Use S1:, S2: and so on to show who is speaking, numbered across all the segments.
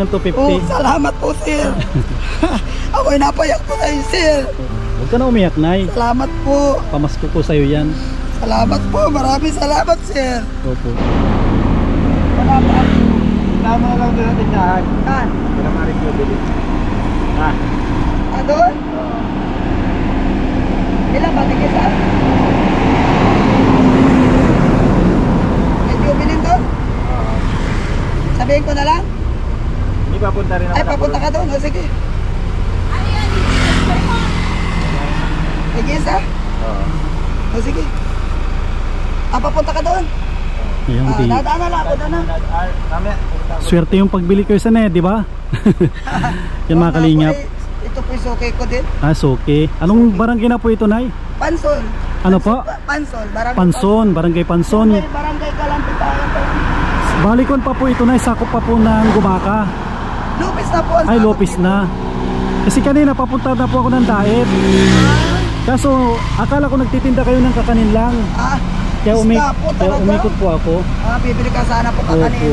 S1: ng 250.
S2: Oh, salamat po, sir. Ako'y napayak po kayo, sir.
S1: Huwag ka na umiyak, Nay.
S2: Salamat po.
S1: Pamasko ko sa'yo yan.
S2: Salamat po. Maraming salamat, sir.
S1: Opo.
S2: Salamat.
S3: Tama lang doon natin dyan.
S2: Saan?
S3: Pinamarin ko bilis. Ah.
S2: Ah, doon? Ilan ba? Tingin saan? Medyo bilhin doon? Sabihin ko na lang?
S3: Hindi papunta rin
S2: Ay, papunta ka doon. O, sige. Sige, isa?
S3: Oo.
S2: O, sige. Ah, papunta ka doon?
S1: Yung di.
S2: Dadaan na lang ako doon na.
S1: Swerte yung pagbili ko sa net, di ba? Yan mga kalingap.
S2: Ito po yung sukay ko din.
S1: Ah, suki. Anong barangay na po ito, Nay?
S2: Pansol.
S1: Ano po?
S2: Pansol. Barangay
S1: Panson, barangay Panson.
S2: Barangay Kalampitan.
S1: Balikon pa po ito, Nay. Sakop pa po ng Gumaka.
S2: Lupis na po.
S1: Ay, Lopez na. Kasi kanina papunta na po ako ng Daet. Kaso akala ko nagtitinda kayo ng kakanin lang. Kaya, kaya umikot po ako.
S2: Bibili ka sana po kakanin.
S1: Opo.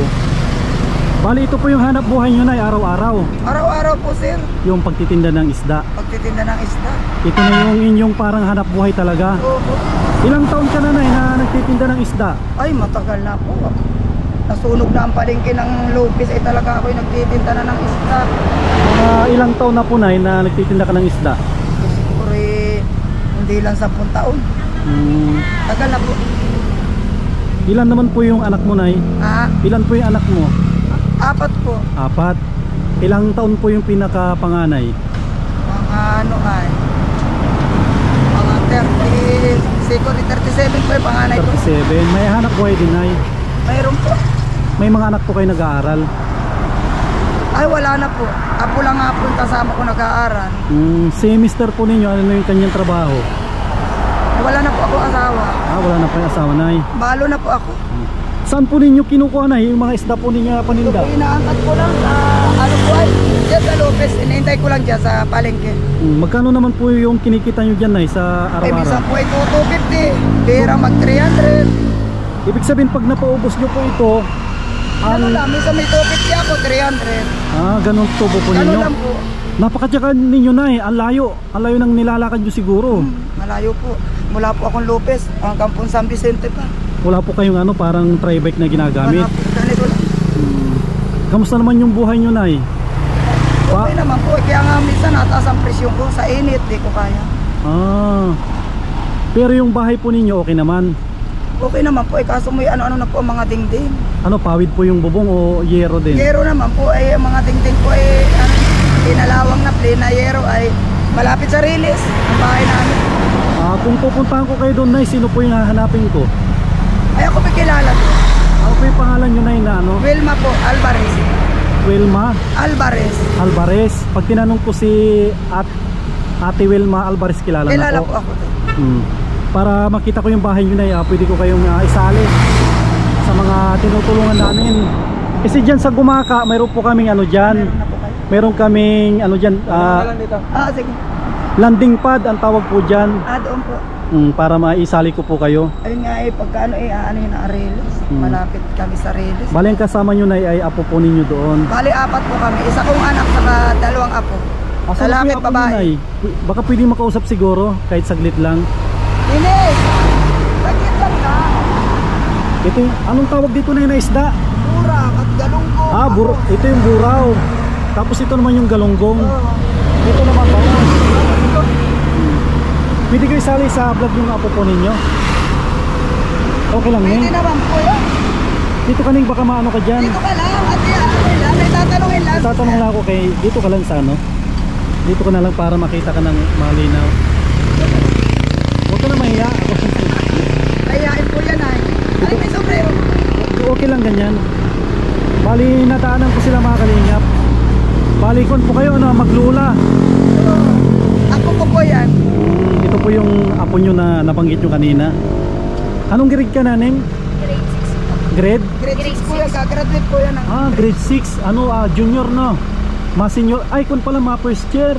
S1: Bali, ito po yung hanap buhay nyo, Nay, araw-araw.
S2: Araw-araw po, sir.
S1: Yung pagtitinda ng isda.
S2: Pagtitinda ng isda.
S1: Ito na yung inyong parang hanap buhay talaga.
S2: Opo.
S1: Ilang taon ka na, Nay, na nagtitinda ng isda?
S2: Ay, matagal na po. Nasunog na ang palengke ng Lupis. Ay talaga ako'y nagtitinda na ng isda.
S1: Mga ilang taon na po, Nay, na nagtitinda ka ng isda?
S2: Siguro hindi lang 10 taon. Tagal na po.
S1: Ilan naman po yung anak mo, Nay? Ilan po yung anak mo?
S2: 4 po.
S1: 4. Ilang taon po yung pinakapanganay?
S2: Mga ano ay mga 30, siguro 37 po yung panganay ko.
S1: 37. May hanap buhay din, Nay?
S2: Mayroon po.
S1: May mga anak po kayo nag-aaral?
S2: Ay, wala na po. Apo lang nga po yung kasama ko nag-aaral.
S1: Si mister po ninyo, ano yung kanyang trabaho?
S2: Wala na po ako asawa.
S1: Wala na po yung asawa, Nay.
S2: Balo na po ako.
S1: Saan po ninyo kinukuha, Nay, yung mga isda po ninyo na paninda?
S2: Ito po inaangkat ko lang sa ano po ay dyan sa Lopez. Inihintay ko lang dyan sa palengke.
S1: Magkano naman po yung kinikita nyo dyan, Nay, sa
S2: Ay, minsan
S1: araw-araw?
S2: po ito 250. Pera mag 300.
S1: Ibig sabihin, pag napaubos nyo po ito,
S2: Ano lang, minsan may 250 ako, 300.
S1: ganun tubo po
S2: Ano
S1: ninyo?
S2: lang po.
S1: Napakatyaga ninyo, Nay, ang layo ng nilalakad nyo siguro.
S2: Malayo po. Mula po akong Lopez hanggang po San Vicente pa.
S1: Wala po kayong parang tri-bike na ginagamit?
S2: Wala po, ganito lang.
S1: Kamusta naman yung buhay nyo, Nay?
S2: Okay naman po, kaya nga minsan nataas ang presyon ko sa init, di ko kaya.
S1: Pero yung bahay po ninyo okay naman?
S2: Okay naman po, kaso may ano-ano na po ang mga dingding.
S1: Pawid po yung bubong o yero din?
S2: Yero naman po, ang mga dingding po pinalawang na plain na yero ay malapit sa Riles, ang bahay namin.
S1: Kung pupuntahan ko kayo doon, Nay, sino po yung hahanapin ko?
S2: Ay, ako may kilala po.
S1: Ano po yung pangalan nyo, Nay, na ano?
S2: Wilma po, Alvarez.
S1: Wilma
S2: Alvarez.
S1: Pag tinanong ko si Ate Wilma Alvarez, kilala
S2: Kilala
S1: na
S2: po ako.
S1: Para makita ko yung bahay nyo, Nay, pwede ko kayong isali sa mga tinutulungan namin. Kasi dyan sa Gumaka, mayroon po kaming dyan. Meron kaming dyan,
S2: Sige.
S1: landing pad ang tawag po dyan.
S2: Doon po.
S1: Para maisali ko po kayo.
S2: Ayun nga pagka ano yun na Riles. Malapit kami sa Riles.
S1: Bali ang kasama nyo, Nay, ay apo po ninyo doon.
S2: Bali 4 po kami. Isa kong anak saka 2 apo. Lalaki at babae.
S1: Baka pwedeng makausap siguro kahit saglit lang.
S2: Ines! Bakit lang ka?
S1: Ito, anong tawag dito, Nay, na isda?
S2: Burang at galunggong.
S1: Ito yung buraw. Tapos ito naman yung galunggong. Ito naman ba? Pwede kayo isali sa vlog yung apo po ninyo? Okay lang,
S2: Pwede
S1: Ning?
S2: naman po yan.
S1: Dito ka, Ning, baka maano ka dyan.
S2: Dito ka lang. At yan, may tatanungin lang.
S1: Tatanong lang ako kay, dito ka lang sa dito ka na lang para makita ka ng malinaw. Huwag ka na mahiya.
S2: Kayain po yan ay. Ay, may sombrero.
S1: Okay lang ganyan. Bali, nataanan ko sila, mga kalingap. Bali, kon po kayo, maglula.
S2: Ako po yan.
S1: Ito po yung apo nyo na nabanggit nyo kanina. Anong grade ka na, Neng?
S4: Grade 6 po.
S1: Grade?
S2: Grade 6 po yan. Gagraduate po yan.
S1: Grade 6. Junior, no? Mas senior. Ay, kun pala, mga first year.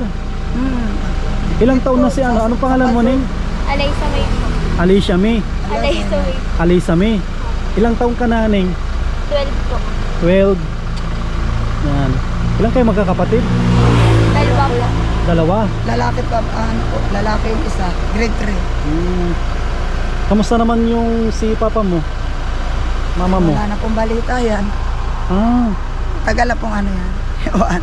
S1: Ilang taon na si Anong pangalan mo, Neng?
S4: Alaysa May po.
S1: Alicia May.
S4: Alaysa May.
S1: Alisa May. Ilang taon ka na, Neng?
S4: 12 po.
S1: 12. Yan. Ilang kayo magkakapatid?
S4: Dalawa po.
S1: Dalawa.
S2: Lalaki pa, lalaki yung isa, grade 3.
S1: Kamusta naman yung si papa mo? Mama mo?
S2: Wala na pong balita yan.
S1: Ah,
S2: Tagal na pong ano yan. Iwan.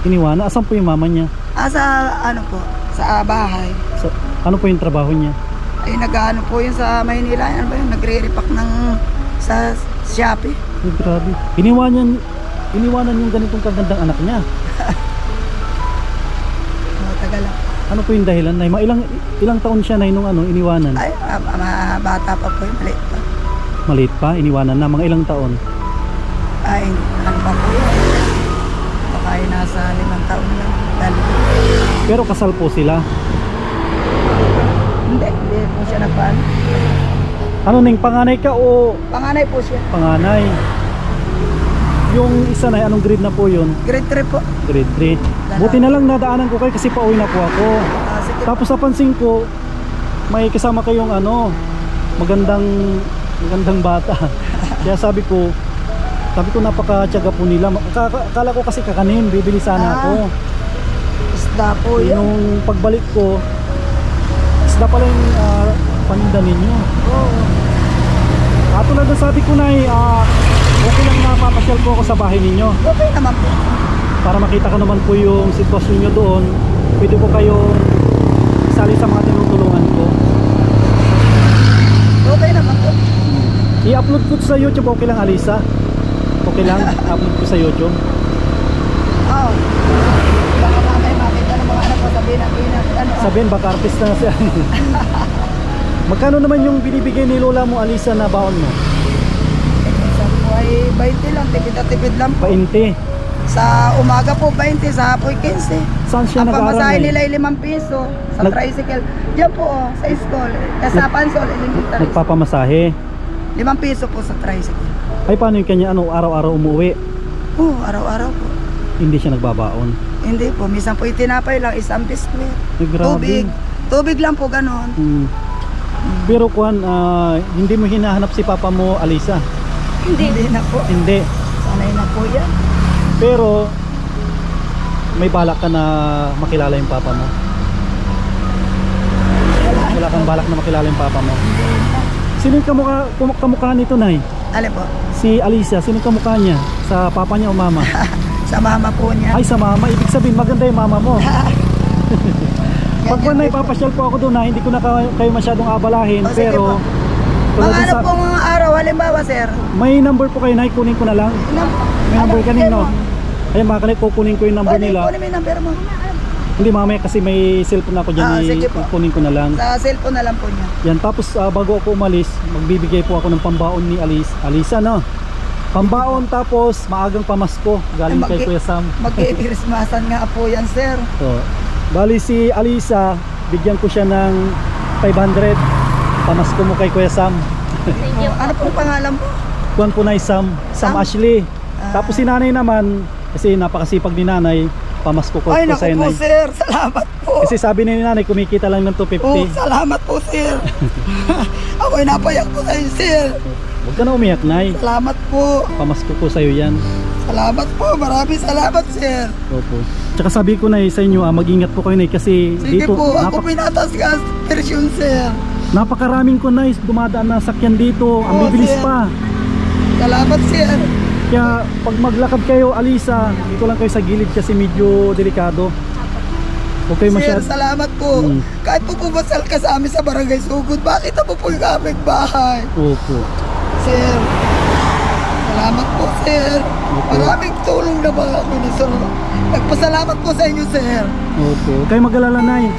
S1: iniwana. Asan po yung mama niya?
S2: Sa ano po, sa bahay.
S1: Ano po yung trabaho niya?
S2: Ay nag-ano po yun sa Maynila. Ano ba yun? Nagre-repack ng sa Shopee.
S1: Ay, grabe. Iniwanan yung ganitong kagandang anak niya.
S2: Tagal lang.
S1: Ano po yung dahilan? Nay, ilang taon siya na nung iniwanan?
S2: Ay, bata pa po yun. Maliit pa.
S1: Maliit pa, iniwanan na. Mga ilang taon?
S2: Ay, ano pa po yun? Baka ay nasa 5 taon lang.
S1: Pero kasal po sila.
S2: Hindi po siya nagpaan.
S1: Ano ning panganay ka o
S2: Panganay po siya.
S1: panganay? Yung isa na, anong grade na po yun?
S2: Grade 3 po.
S1: Grade 3. Buti na lang nadaanan ko kayo kasi pauwi na po ako.
S2: Sige.
S1: Tapos napansin ko, may kasama kayong magandang bata. Kaya sabi ko napakatyaga po nila. Akala ko kasi kakanin, bibili sana ako.
S2: Isda po yun.
S1: Yung pagbalik ko, isda pala yung paninda ninyo.
S2: Oo.
S1: Tulad na sabi ko na okay lang napapasyal po ako sa bahay ninyo.
S2: Okay naman po.
S1: Para makita ko naman po yung sitwasyon nyo doon. Pwede ko kayong isali sa mga tinutulungan ko.
S2: Okay naman po.
S1: I-upload ko sa YouTube, okay lang Alisa? Okay lang, upload ko sa YouTube.
S2: Oo. Baka mamay makita ng mga anak ko sabihin natin ano.
S1: Sabihin baka artist na siya. Magkano naman yung binibigay ni lola mo Alisa na baon mo?
S2: Sa po ay 20 lang, tipid lang po.
S1: 20.
S2: Sa umaga po 20, sa hapon 15.
S1: Saan siya
S2: Ang
S1: nag-aaral
S2: pamasahe
S1: ngayon?
S2: nila ay 5 piso sa tricycle. Diyan po sa school. Sa Pansol, elementary.
S1: Nagpapamasahe.
S2: 5 piso po sa tricycle.
S1: Ay paano yung kanya araw-araw umuwi?
S2: Oo, araw-araw po.
S1: Hindi siya nagbabaon.
S2: Hindi po, minsan po itinapay lang, isang biskwit.
S1: Ay, grabe.
S2: Tubig lang po ganon.
S1: Pero kuhan, hindi mo hinahanap si papa mo Alisa?
S2: Hindi na po.
S1: Hindi.
S2: Sanay na po yan.
S1: Pero may balak ka na makilala yung papa mo? Wala kang balak na makilala yung papa mo? Sino yung kamukha nito, Nay?
S2: Alin po?
S1: Si Alisa, sino yung kamukha niya? Sa papa niya o mama?
S2: Sa mama po niya.
S1: Ay, sa mama. Ibig sabihin maganda yung mama mo. Pag po na ipapasyal po ako doon, hindi ko na kayo masyadong abalahin.
S2: O, sige
S1: Pero
S2: po. Mga ano po mga araw, halimbawa sir?
S1: may number po kayo, Nay, kunin ko na lang. May number kanino? Ayun, mga kalit, kukunin ko yung number nila.
S2: Kunin mo yung number mo.
S1: Hindi mamaya kasi may cellphone ako dyan,
S2: sige po.
S1: kunin ko na lang.
S2: Sa cellphone na lang po niya.
S1: Yan, tapos bago ako umalis, magbibigay po ako ng pambaon ni Alisa, no? Pambaon, tapos maagang pamasko galing kay Kuya Sam.
S2: Mag-i-Christmasan nga po yan sir.
S1: So, bali si Alisa, bigyan ko siya ng 500. Pamasko mo kay Kuya Sam.
S4: Thank you po.
S2: Ano pong pangalan po?
S1: Kuwan po na Sam Ashley. Tapos si nanay naman, kasi napakasipag ni nanay, pamasko ko
S2: Ay
S1: po
S2: naku
S1: sa
S2: po
S1: nanay.
S2: sir, salamat po.
S1: Kasi sabi ni nanay, kumikita lang ng 250.
S2: Oh, salamat po sir. Ako'y napayak po sa inyo sir.
S1: Huwag ka na umiyak, Nay.
S2: Salamat po.
S1: Pamasko ko sa'yo yan.
S2: Salamat po, maraming salamat sir.
S1: Opo. Tsaka sabi ko na sa inyo, mag-ingat po kayo, Nay, kasi
S2: Sige
S1: dito
S2: po, ako pinatas gas version sir.
S1: napakaraming ko, Nay, dumadaan na sakyan dito. Ang
S2: Oo,
S1: bibilis
S2: sir.
S1: pa.
S2: Salamat sir.
S1: Kaya pag maglakad kayo, Alisa, dito lang kayo sa gilid kasi medyo delikado. Huwag kayo
S2: Sir,
S1: masyad.
S2: salamat po.
S1: Mm.
S2: Kahit po pumasal ka sa amin sa Barangay Sugod, bakit po po yung aming bahay?
S1: Opo.
S2: Sir, salamat po sir.
S1: Okay.
S2: Maraming tulong na mga ministro. Nagpasalamat po sa inyo sir.
S1: Opo. Huwag kayo mag-alala, Nay.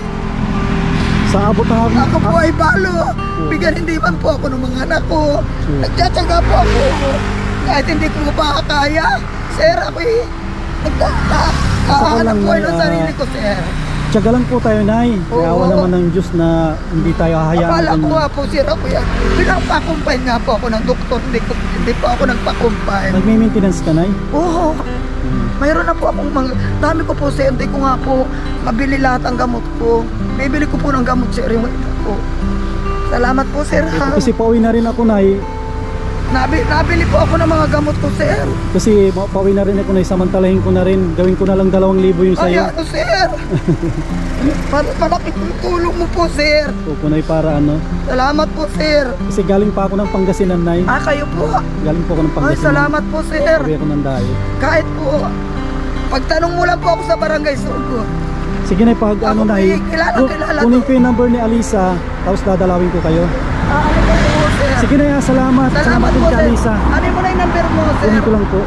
S1: Sa abot ng
S2: Ako po ay balo. Bigyan hindi man po ako ng mga anak ko.
S1: Sure.
S2: Nagtsatsaga po ako. Kahit hindi ko pa kaya. Sir, ako nagkakahanap po ng sarili ko sir.
S1: Tiyaga lang po tayo, Nay.
S2: Oo.
S1: Kaya naman ng Diyos na hindi tayo hahayaan.
S2: Akala ko
S1: ganyan.
S2: nga po sir ako yan. Pinapakumpay nga po ako ng doktor. Hindi po ako nagpakumpay.
S1: Nagme-maintenance ka, Nay?
S2: Oo. Mayroon na po akong mga, dami ko po sir, hindi ko nga po mabili lahat ang gamot ko. Bibili ko po ng gamot sir, yung iba po. Salamat po sir ha.
S1: Kasi pauwi na rin ako, Nay.
S2: Nabili po ako ng mga gamot ko, sir.
S1: Kasi pauwi na rin ako na samantalahin ko na rin. Gawin ko na lang 2,000 yung
S2: Ay,
S1: sa'yo.
S2: ano, sir? Malapit yung tulong mo po, sir.
S1: Pupunay para ano.
S2: Salamat po, sir.
S1: Kasi galing pa ako ng Pangasinan, Nay.
S2: Kayo po.
S1: Galing po ako ng
S2: Ay,
S1: Pangasinan.
S2: salamat po, sir.
S1: Pauwi ako ng dayo.
S2: Kahit po, pagtanong mo lang po ako sa barangay Sugo.
S1: Sige na, pag
S2: Ako
S1: ano
S2: po,
S1: Nay.
S2: kilala
S1: Kunin
S2: to.
S1: ko yung number ni Alisa. Tapos dadalawin ko kayo.
S2: Ano po, sir?
S1: Sige na, salamat.
S2: Salamat
S1: din
S2: po,
S1: kay
S2: sir.
S1: Alisa.
S2: Ano mo na yung number mo, sir?
S1: Kunin ko lang po.